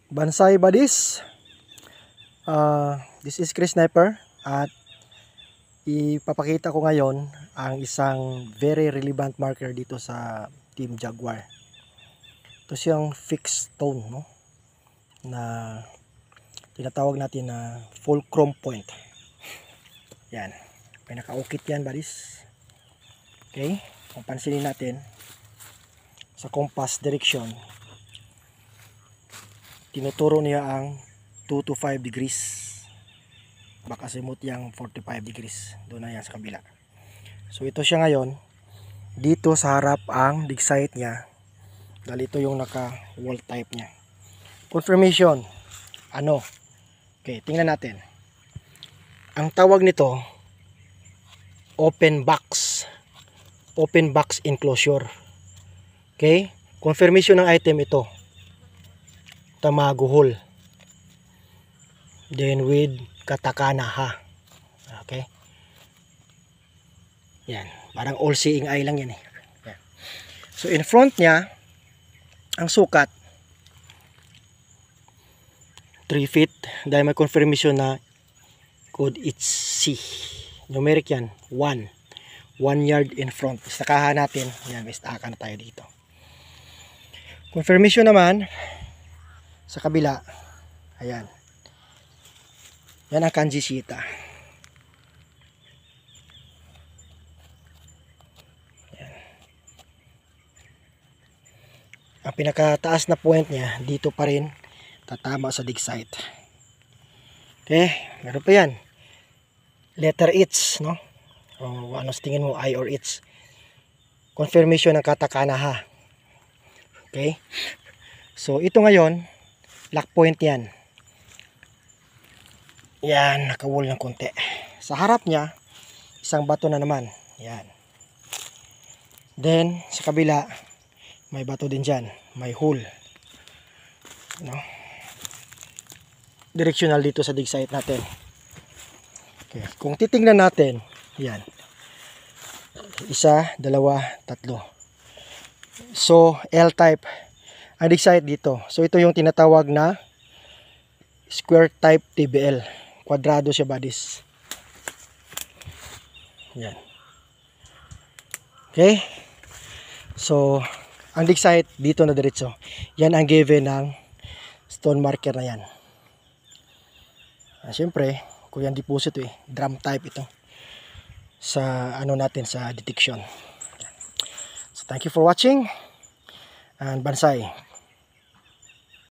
Bansay buddies, this is Chris Sniper at ipapakita ko ngayon ang isang very relevant marker dito sa Team Jaguar. Ito siyang fixed stone, no? Na tinatawag natin na fulcrum point. Yan, may nakaukit yan buddies. Okay, kung pansinin natin sa compass direction, tinuturo niya ang 2 to 5 degrees. Baka simut yang 45 degrees. Doon na yan sa kabila. So ito siya ngayon. Dito sa harap ang dig site niya. Dahil ito yung naka wall type niya. Confirmation. Ano? Okay, tingnan natin. Ang tawag nito open box. Open box enclosure. Okay? Confirmation ng item ito. Tamago hole. Then with katakana ha. Okay? Yan. Parang all seeing eye lang yan eh. Yan. So in front niya, ang sukat 3 feet. Dahil may confirmation na code it's C. Numeric yan. 1 yard in front. Istakahan natin. Yan. May istaka na tayo dito. Confirmation naman sa kabila. Ayan. Yan ang kanji shita. Ayan. Ang pinakataas na point niya dito pa rin tatama sa dig site. Okay, meron pa yan. Letter H, no? O ano sa tingin mo, I or H. Confirmation ng katakana ha. Okay? So ito ngayon, lock point yan. Yan, nakawall ng konti. Sa harap niya, isang bato na naman. Yan. Then, sa kabila, may bato din dyan. May hole. No? Directional dito sa dig site natin. Okay. Kung titingnan natin, yan. 1, 2, 3. So, L-type ang dig site dito. So, ito yung tinatawag na square type TBL. Kwadrado siya buddies. Yan. Okay. So, ang dig site dito na diretso. Yan ang given ng stone marker na yan. Siyempre, kung yan deposit drum type ito. Sa ano natin sa detection. So, thank you for watching. And bansay.